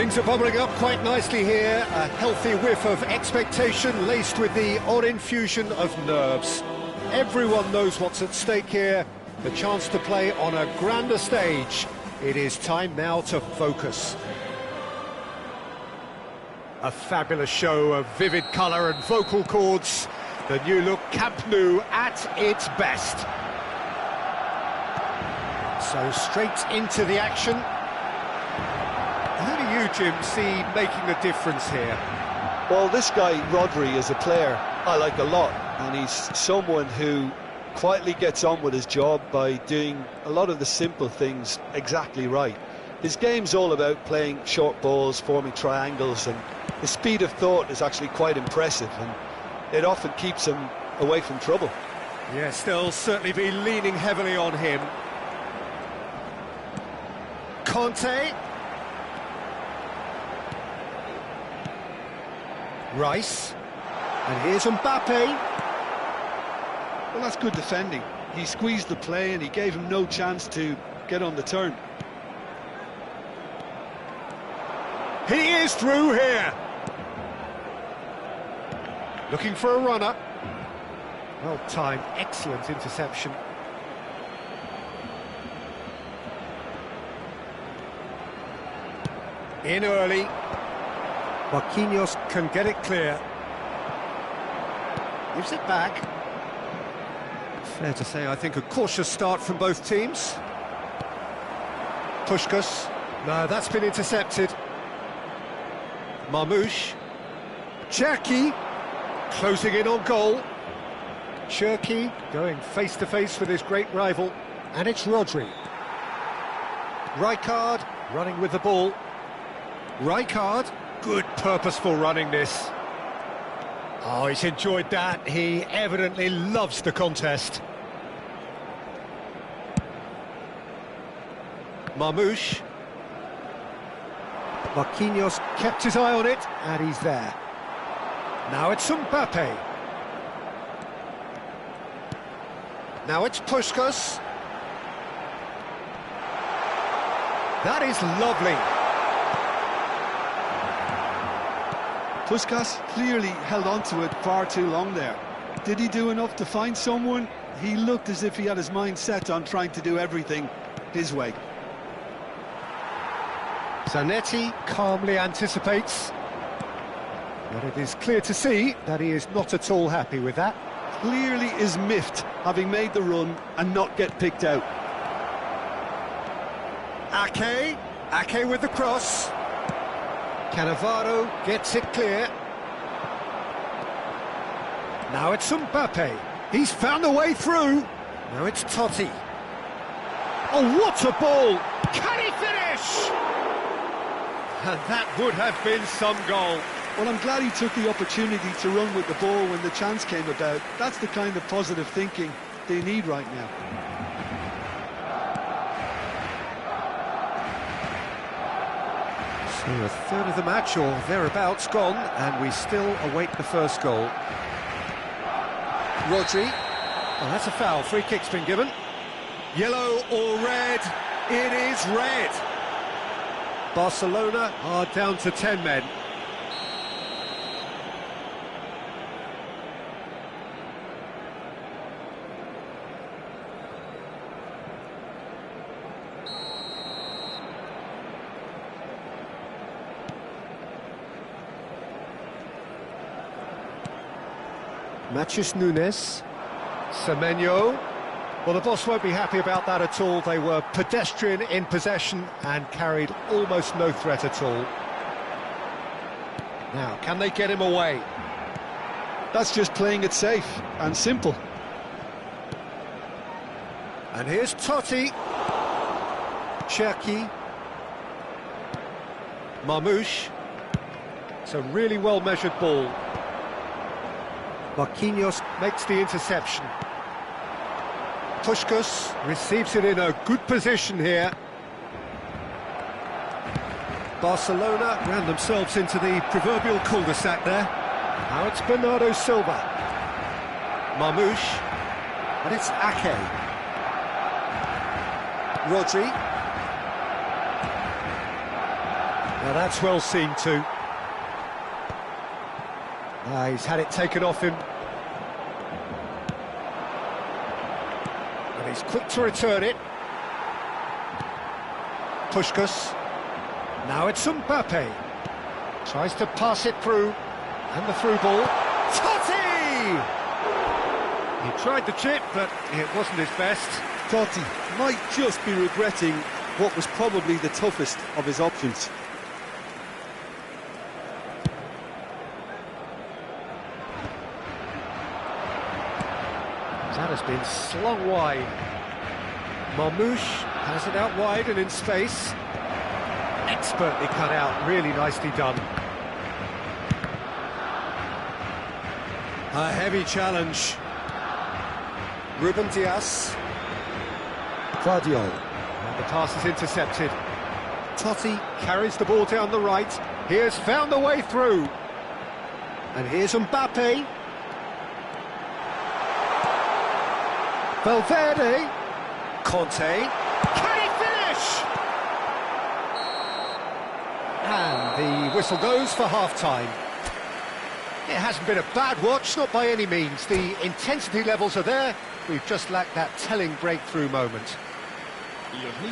Things are bubbling up quite nicely here. A healthy whiff of expectation laced with the odd infusion of nerves. Everyone knows what's at stake here. The chance to play on a grander stage. It is time now to focus. A fabulous show of vivid colour and vocal cords. The new look Camp Nou at its best. So straight into the action. Who do you, Jim, see making the difference here? Well, this guy, Rodri, is a player I like a lot, and he's someone who quietly gets on with his job by doing a lot of the simple things exactly right. His game's all about playing short balls, forming triangles, and his speed of thought is actually quite impressive, and it often keeps him away from trouble. Yes, they'll certainly be leaning heavily on him. Conte. Rice. And here's Mbappe. Well, that's good defending. He squeezed the play and he gave him no chance to get on the turn. He is through here. Looking for a runner. Well timed, excellent interception. In early. Marquinhos can get it clear. Gives it back. Fair to say, I think, a cautious start from both teams. Puskás. No, that's been intercepted. Marmoush. Cherki. Closing in on goal. Cherki going face-to-face with his great rival. And it's Rodri. Rijkaard running with the ball. Rijkaard. Good purposeful running this. Oh, he's enjoyed that. He evidently loves the contest. Marmoush. Marquinhos kept his eye on it, and he's there. Now it's Mbappe. Now it's Puskás. That is lovely. Puskás clearly held on to it far too long there. Did he do enough to find someone? He looked as if he had his mind set on trying to do everything his way. Zanetti calmly anticipates. But it is clear to see that he is not at all happy with that. Clearly is miffed, having made the run and not get picked out. Ake with the cross. Cannavaro gets it clear. Now it's Mbappe. He's found a way through. Now it's Totti. Oh, what a ball! Can he finish? And that would have been some goal. Well, I'm glad he took the opportunity to run with the ball when the chance came about. That's the kind of positive thinking they need right now. So a third of the match, or thereabouts, gone, and we still await the first goal. Rodri. Oh, that's a foul. Free kick's been given. Yellow or red? It is red. Barcelona are down to 10 men. Matheus Nunes. Semenyo. Well, the boss won't be happy about that at all. They were pedestrian in possession and carried almost no threat at all. Now, can they get him away? That's just playing it safe and simple. And here's Totti. Cherki. Marmoush. It's a really well-measured ball. Marquinhos makes the interception. Puskás receives it in a good position here. Barcelona ran themselves into the proverbial cul-de-sac there. Now it's Bernardo Silva. Marmoush. And it's Ake. Rodri. Now that's well seen too. He's had it taken off him. And he's quick to return it. Puskás. Now it's Mbappe. Tries to pass it through. And the through ball. Totti! He tried the chip, but it wasn't his best. Totti might just be regretting what was probably the toughest of his options. That has been slung wide. Marmoush has it out wide and in space. Expertly cut out, really nicely done. A heavy challenge. Ruben Dias. Guardiola. And the pass is intercepted. Totti carries the ball down the right. He has found the way through. And here's Mbappe. Valverde. Conte. Can he finish? And the whistle goes for half-time. It hasn't been a bad watch, not by any means. The intensity levels are there. We've just lacked that telling breakthrough moment.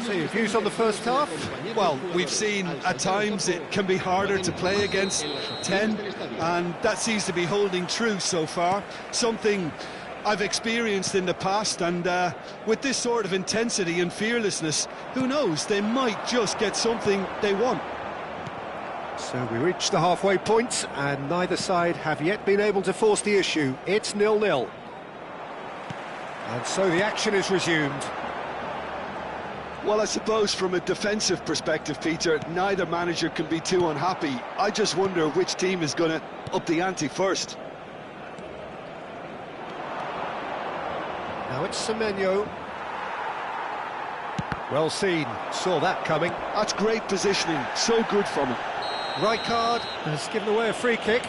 So your views on the first half? Well, we've seen at times it can be harder to play against 10, and that seems to be holding true so far. Something I've experienced in the past, and with this sort of intensity and fearlessness, who knows, they might just get something they want. So we reach the halfway point, and neither side have yet been able to force the issue. It's 0-0. And so the action is resumed. Well, I suppose from a defensive perspective, Peter, neither manager can be too unhappy. I just wonder which team is going to up the ante first. Now it's Semenyo. Well seen, saw that coming. That's great positioning, so good from him. Rijkaard has given away a free kick.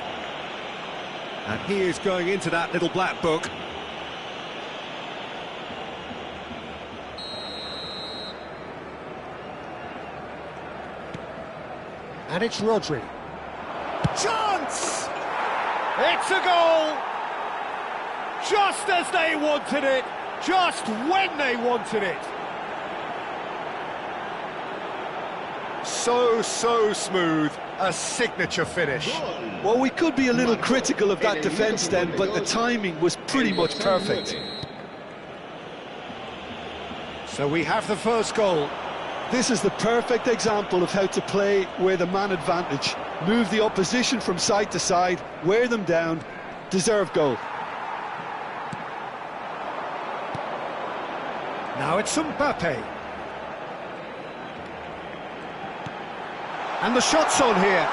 And he is going into that little black book. And it's Rodri. Chance! It's a goal! Just as they wanted it, just when they wanted it. So smooth, a signature finish. Well, we could be a little critical of that defence then, but the timing was pretty much perfect. So we have the first goal. This is the perfect example of how to play with a man advantage. Move the opposition from side to side, wear them down, deserve goal. Now it's Mbappe. And the shot's on here.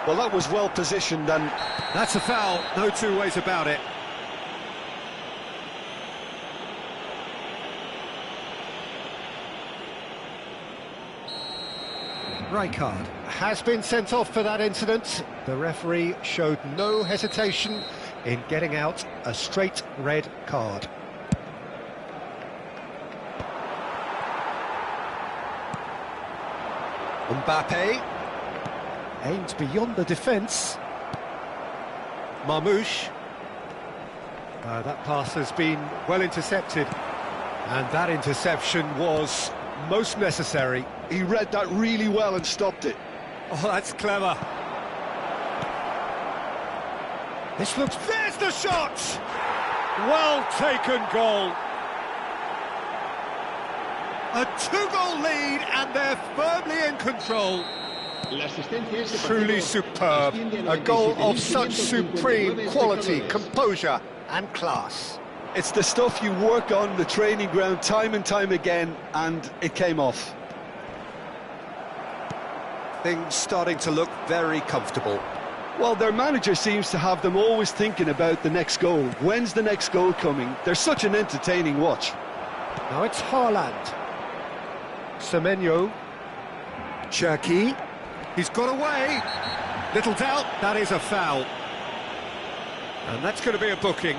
Well, that was well positioned, and that's a foul, no two ways about it. Rijkaard has been sent off for that incident. The referee showed no hesitation in getting out a straight red card. Mbappe aimed beyond the defence. Marmoush. That pass has been well intercepted, and that interception was most necessary. He read that really well and stopped it. Oh, that's clever. This looks... There's the shot! Well taken goal. A two-goal lead, and they're firmly in control. Truly superb. A goal of such supreme quality, composure and class. It's the stuff you work on the training ground time and time again, and it came off. Things starting to look very comfortable. Well, their manager seems to have them always thinking about the next goal. When's the next goal coming? They're such an entertaining watch. Now it's Haaland. Semenyo. Cherki. He's got away. Little doubt, that is a foul. And that's going to be a booking.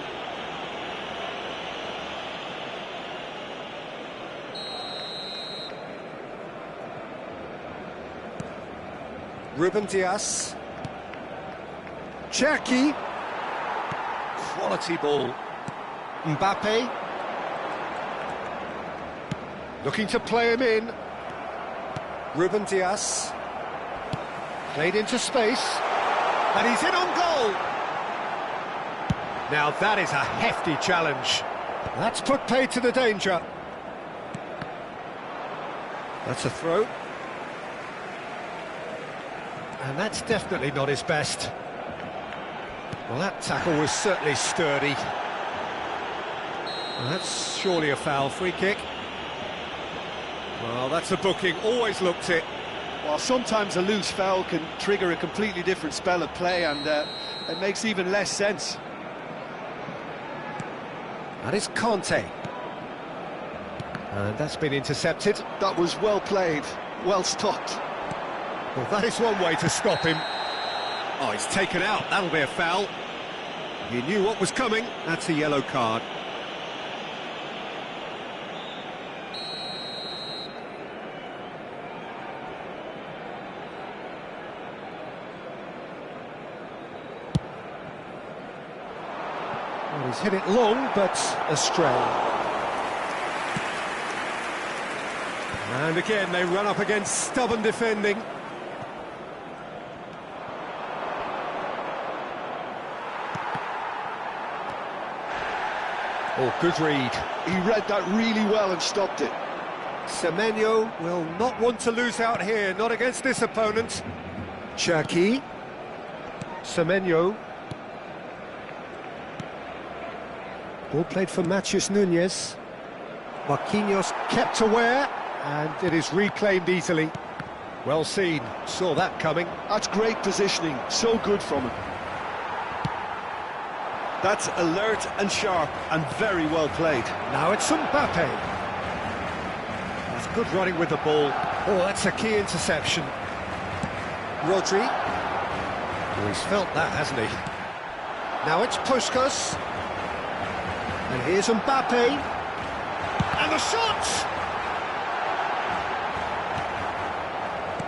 Ruben Dias. Cherki. Quality ball. Mbappe. Looking to play him in. Ruben Dias. Played into space. And he's in on goal. Now that is a hefty challenge. That's put paid to the danger. That's a throw. And that's definitely not his best. Well, that tackle was certainly sturdy. Well, that's surely a foul. Free kick. Well, that's a booking. Always looked it. Well, sometimes a loose foul can trigger a completely different spell of play, and it makes even less sense. That is Conte. And that's been intercepted. That was well played, well stopped. Well, that is one way to stop him. Oh, he's taken out. That'll be a foul. He knew what was coming. That's a yellow card. Well, he's hit it long, but astray. And again, they run up against stubborn defending. Oh, good read. He read that really well and stopped it. Semenyo will not want to lose out here, not against this opponent. Cherki. Semenyo. Ball played for Matheus Nunes. Marquinhos kept aware, and it is reclaimed easily. Well seen, saw that coming. That's great positioning, so good from him. That's alert and sharp and very well played. Now it's Mbappe. That's good running with the ball. Oh, that's a key interception. Rodri. Oh, he's felt that, hasn't he? Now it's Puskas. And here's Mbappe. And the shot!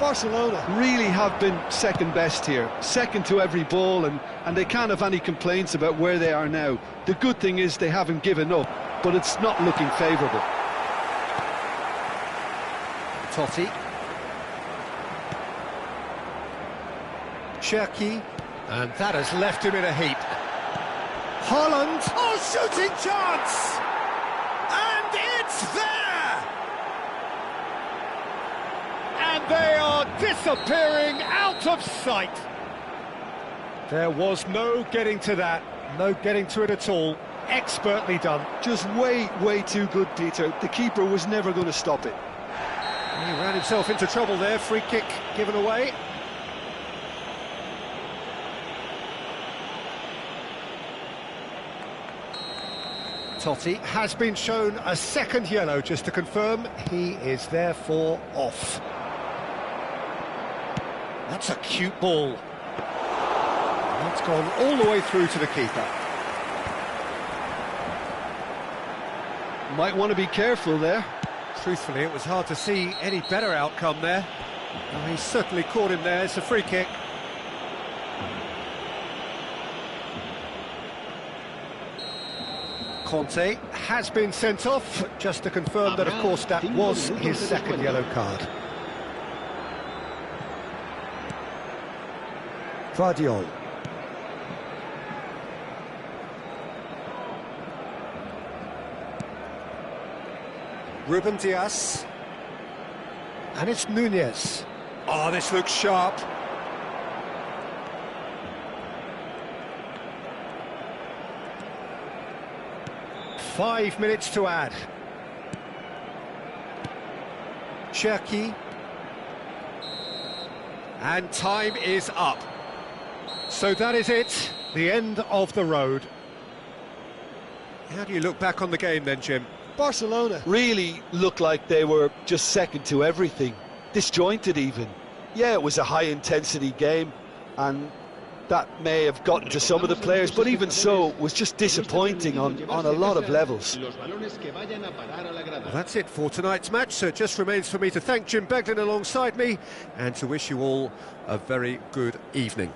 Barcelona really have been second best here, second to every ball, and they can't have any complaints about where they are now. The good thing is they haven't given up, but it's not looking favourable. Totti. Cherki. And that has left him in a heap. Haaland. Oh, shooting chance! And it's there! And they are disappearing out of sight. There was no getting to that, no getting to it at all. Expertly done. Just way too good, Peter. The keeper was never going to stop it. He ran himself into trouble there. Free kick given away. Totti has been shown a second yellow, just to confirm. He is therefore off. That's a cute ball. That's gone all the way through to the keeper. Might want to be careful there. Truthfully, it was hard to see any better outcome there. Oh, he certainly caught him there. It's a free kick. Conte has been sent off, just to confirm that, of course, that was his second yellow card. Vardiol. Ruben Dias. And it's Nunes. Oh, this looks sharp. Five minutes to add. Cherki. And time is up. So that is it, the end of the road. How do you look back on the game then, Jim? Barcelona really looked like they were just second to everything, disjointed even. Yeah, it was a high-intensity game, and that may have gotten to some of the players, but even so, was just disappointing on a lot of levels. Well, that's it for tonight's match, so it just remains for me to thank Jim Beglin alongside me and to wish you all a very good evening.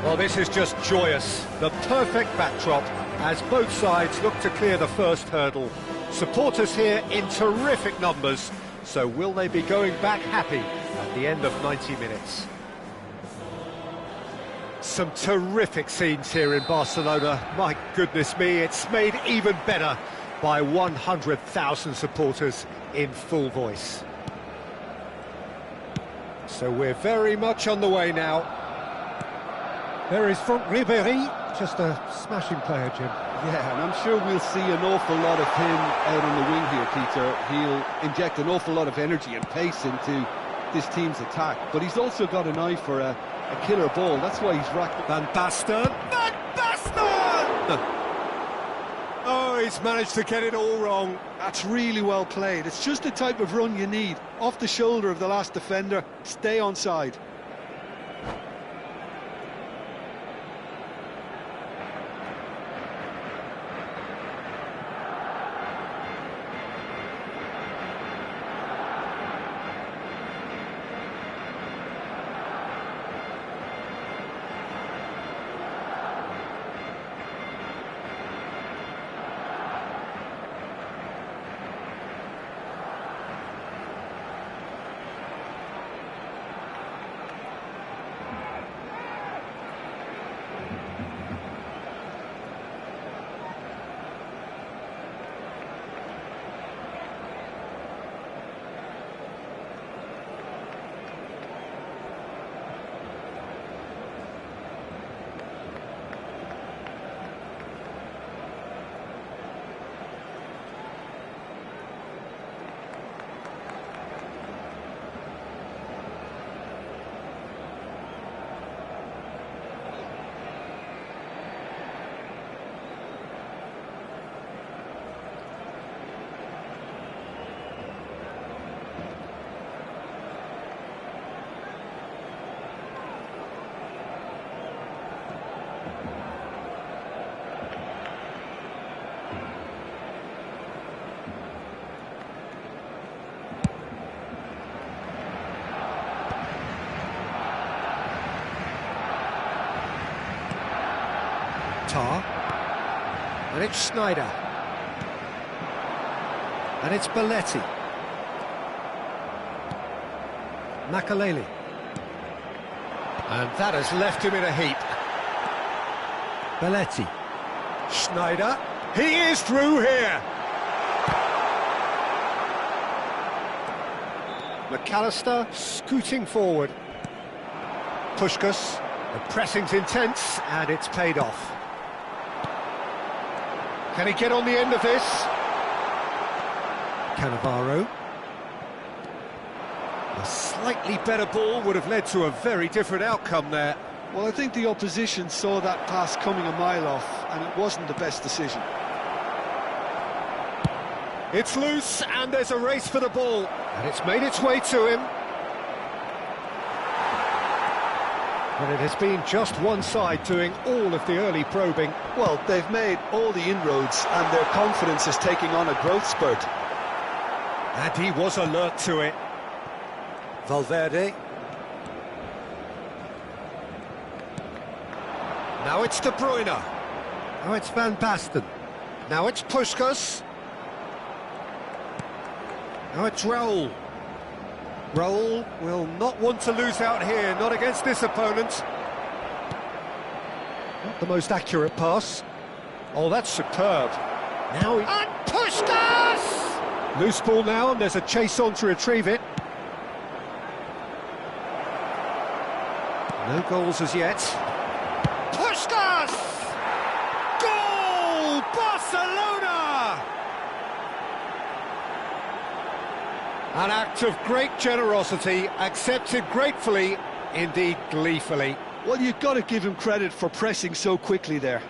Well, this is just joyous. The perfect backdrop as both sides look to clear the first hurdle. Supporters here in terrific numbers. So will they be going back happy at the end of 90 minutes? Some terrific scenes here in Barcelona. My goodness me, it's made even better by 100,000 supporters in full voice. So we're very much on the way now. There is front Ribéry, just a smashing player, Jim. Yeah, and I'm sure we'll see an awful lot of him out on the wing here, Peter. He'll inject an awful lot of energy and pace into this team's attack, but he's also got an eye for a killer ball. That's why he's racked. Van Basten! Van Basten! Oh, he's managed to get it all wrong. That's really well played. It's just the type of run you need. Off the shoulder of the last defender, stay onside. And it's Sneijder. And it's Belletti. Makaleli. And that has left him in a heap. Belletti. Sneijder. He is through here. McAllister scooting forward. Puskás. The pressing's intense and it's paid off. Can he get on the end of this? Cannavaro. A slightly better ball would have led to a very different outcome there. Well, I think the opposition saw that pass coming a mile off, and it wasn't the best decision. It's loose, and there's a race for the ball. And it's made its way to him. But it has been just one side doing all of the early probing. Well, they've made all the inroads and their confidence is taking on a growth spurt. And he was alert to it. Valverde. Now it's De Bruyne. Now it's Van Basten. Now it's Puskás. Now it's Raúl. Raúl will not want to lose out here, not against this opponent. Not the most accurate pass. Oh, that's superb. Now he... And Puskás! Loose ball now, and there's a chase on to retrieve it. No goals as yet. Puskás! Goal! Barcelona! An act of great generosity, accepted gratefully, indeed gleefully. Well, you've got to give him credit for pressing so quickly there.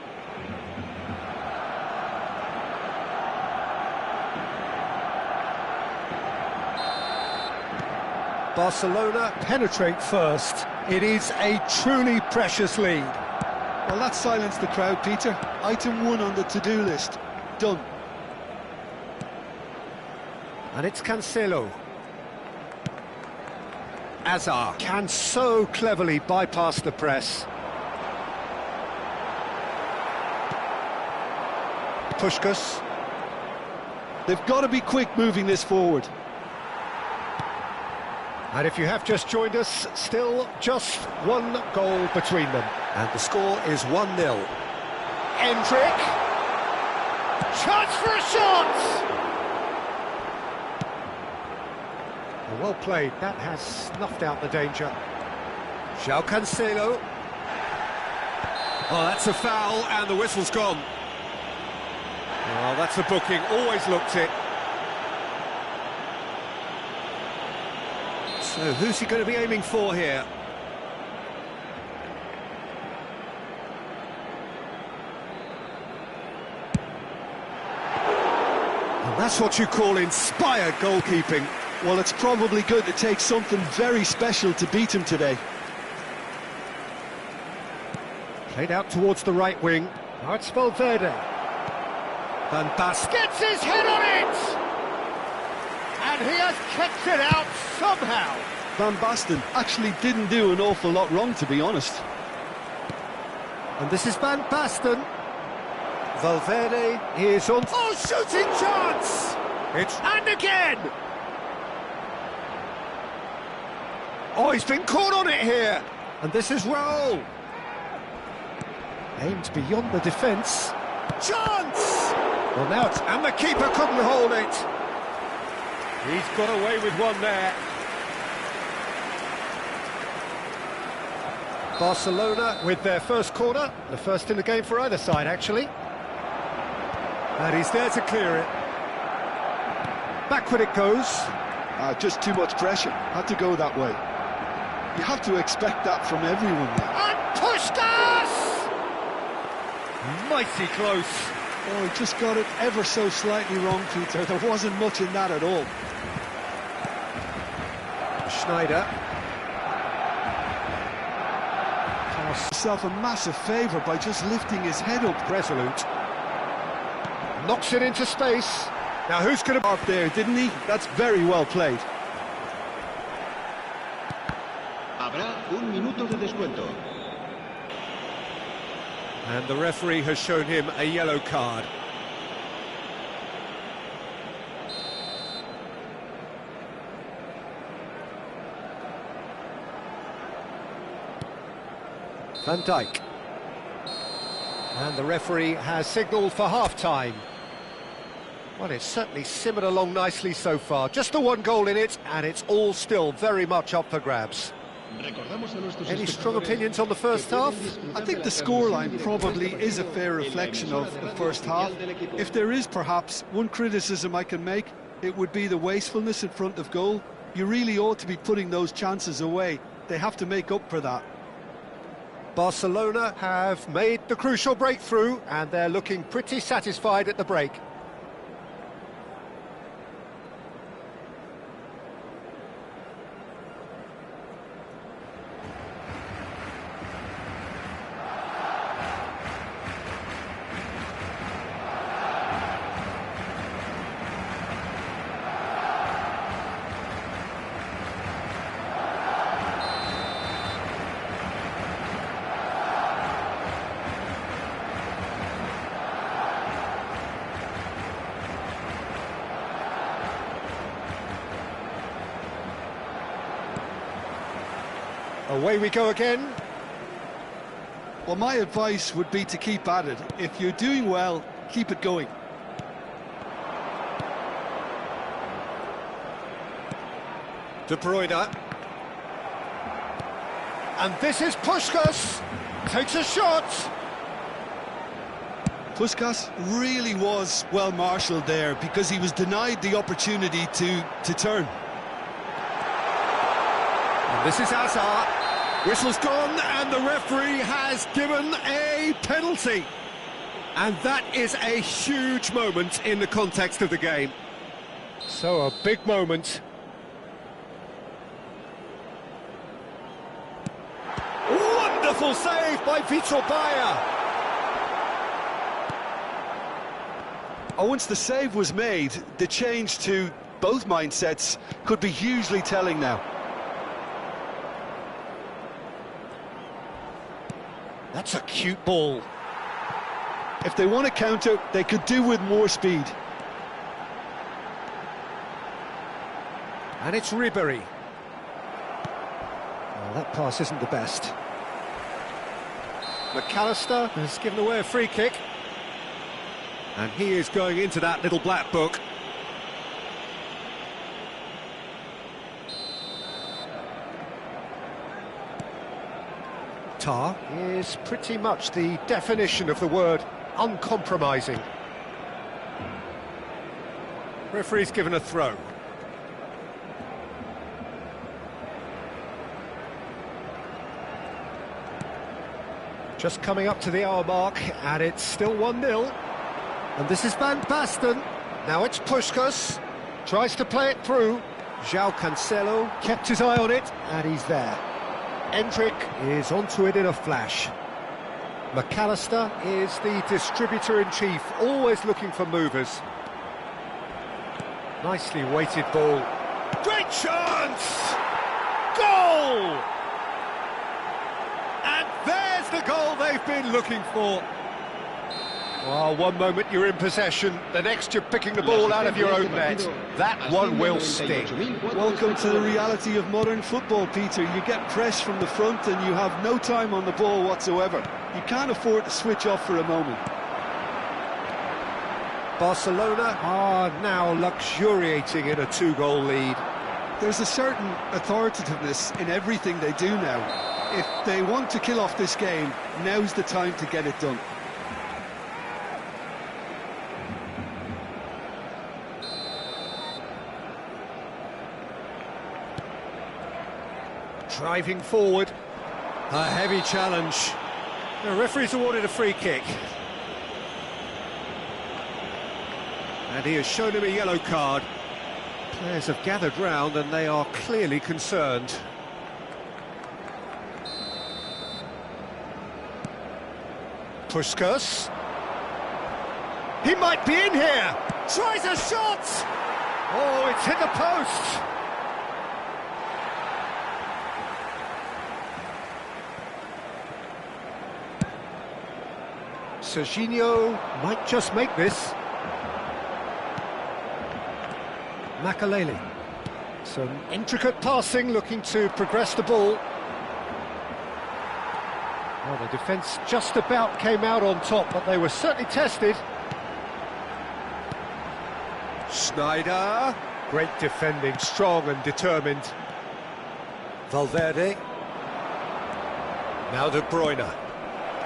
Barcelona penetrate first. It is a truly precious lead. Well, that silenced the crowd, Peter. Item 1 on the to-do list. Done. And it's Cancelo. Hazard can so cleverly bypass the press. Puskás. They've got to be quick moving this forward. And if you have just joined us, still just one goal between them. And the score is 1-0. Endrick. Chance for a shot! Well played, that has snuffed out the danger. João Cancelo. Oh, that's a foul, and the whistle's gone. Well, that's a booking, always looked it. So, who's he going to be aiming for here? And that's what you call inspired goalkeeping. Well, it's probably going to take something very special to beat him today. Played out towards the right wing. Now it's Valverde. Van Basten gets his head on it! And he has kept it out somehow. Van Basten actually didn't do an awful lot wrong, to be honest. And this is Van Basten. Valverde is on... Oh, shooting chance! And again! Oh, he's been caught on it here. And this is Raul. Aimed beyond the defence. Chance! Well, now it's... And the keeper couldn't hold it. He's got away with one there. Barcelona with their first corner. The first in the game for either side, actually. And he's there to clear it. Backward it goes. Just too much pressure. Had to go that way. You have to expect that from everyone there. And Puskás! Mighty close. Oh, he just got it ever so slightly wrong, Peter. There wasn't much in that at all. Schneider. Does himself a massive favour by just lifting his head up. Resolute. Knocks it into space. Now who's going to... Up there, didn't he? That's very well played. Habrá un minuto de descuento. And the referee has shown him a yellow card. Van Dijk. And the referee has signalled for half-time. Well, it's certainly simmered along nicely so far. Just the one goal in it, and it's all still very much up for grabs. Any strong opinions on the first half? I think the scoreline probably is a fair reflection of the first half. If there is perhaps one criticism I can make, it would be the wastefulness in front of goal. You really ought to be putting those chances away. They have to make up for that. Barcelona have made the crucial breakthrough, and they're looking pretty satisfied at the break. Away we go again. Well, my advice would be to keep at it. If you're doing well, keep it going. De Bruyne. And this is Puskás. Takes a shot. Puskás really was well marshalled there because he was denied the opportunity to turn. And this is Hazard. Whistle's gone, and the referee has given a penalty. And that is a huge moment in the context of the game. So a big moment. Wonderful save by Vitor Baia. Oh, once the save was made, the change to both mindsets could be hugely telling now. That's a cute ball. If they want to counter, they could do with more speed. And it's Ribery. Well, that pass isn't the best. McAllister has given away a free kick. And he is going into that little black book. Tar is pretty much the definition of the word uncompromising. Referee's given a throw. Just coming up to the hour mark, and it's still 1-0. And this is Van Basten. Now it's Puskás. Tries to play it through. João Cancelo kept his eye on it, and he's there. Endrick is onto it in a flash. McAllister is the distributor-in-chief, always looking for movers. Nicely weighted ball. Great chance! Goal! And there's the goal they've been looking for. Well, one moment you're in possession, the next you're picking the ball out of your own net. That one will sting. Welcome to the reality of modern football, Peter. You get press from the front and you have no time on the ball whatsoever. You can't afford to switch off for a moment. Barcelona are now luxuriating in a 2-goal lead. There's a certain authoritativeness in everything they do now. If they want to kill off this game, now's the time to get it done. Driving forward, a heavy challenge. The referee's awarded a free kick. And he has shown him a yellow card. Players have gathered round and they are clearly concerned. Puskás. He might be in here. Tries a shot. Oh, it's hit the post. Serginho might just make this. Makaleli. Some intricate passing, looking to progress the ball. Well, the defence just about came out on top, but they were certainly tested. Sneijder. Great defending, strong and determined. Valverde. Now De Bruyne.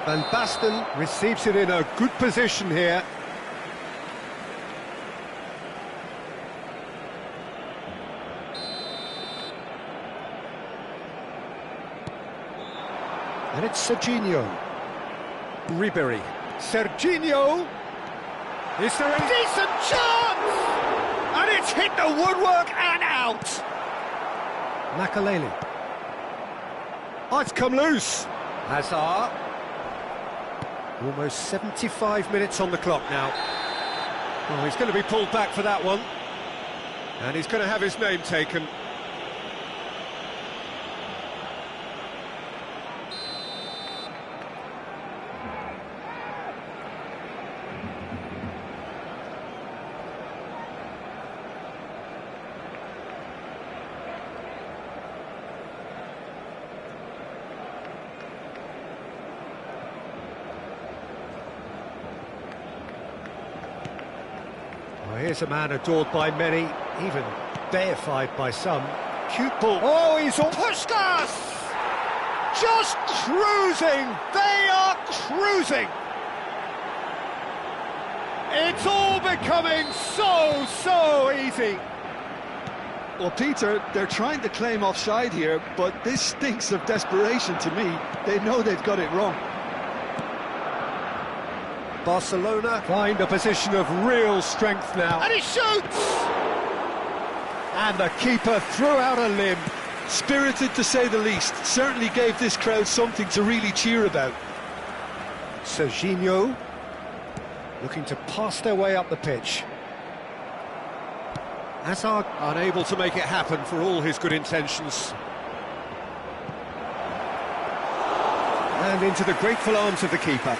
Van Basten receives it in a good position here. And it's Serginho. Ribery. Serginho! Is there a decent chance? And it's hit the woodwork and out! Makaleli. Oh, it's come loose. Hazard. Almost 75 minutes on the clock now. Oh, he's going to be pulled back for that one. And he's going to have his name taken. Well, here's a man adored by many, even deified by some. Cute ball. Oh, he's on. Puskás! Just cruising! They are cruising! It's all becoming so easy. Well, Peter, they're trying to claim offside here, but this stinks of desperation to me. They know they've got it wrong. Barcelona find a position of real strength now. And he shoots! And the keeper threw out a limb. Spirited, to say the least. Certainly gave this crowd something to really cheer about. Serginho looking to pass their way up the pitch. Hazard unable to make it happen for all his good intentions. And into the grateful arms of the keeper.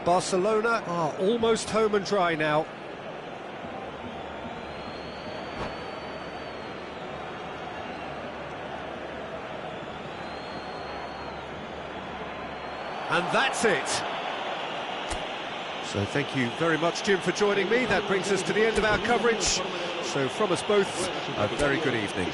Barcelona are almost home and dry now. And that's it. So thank you very much, Jim, for joining me. That brings us to the end of our coverage. So from us both, a very good evening.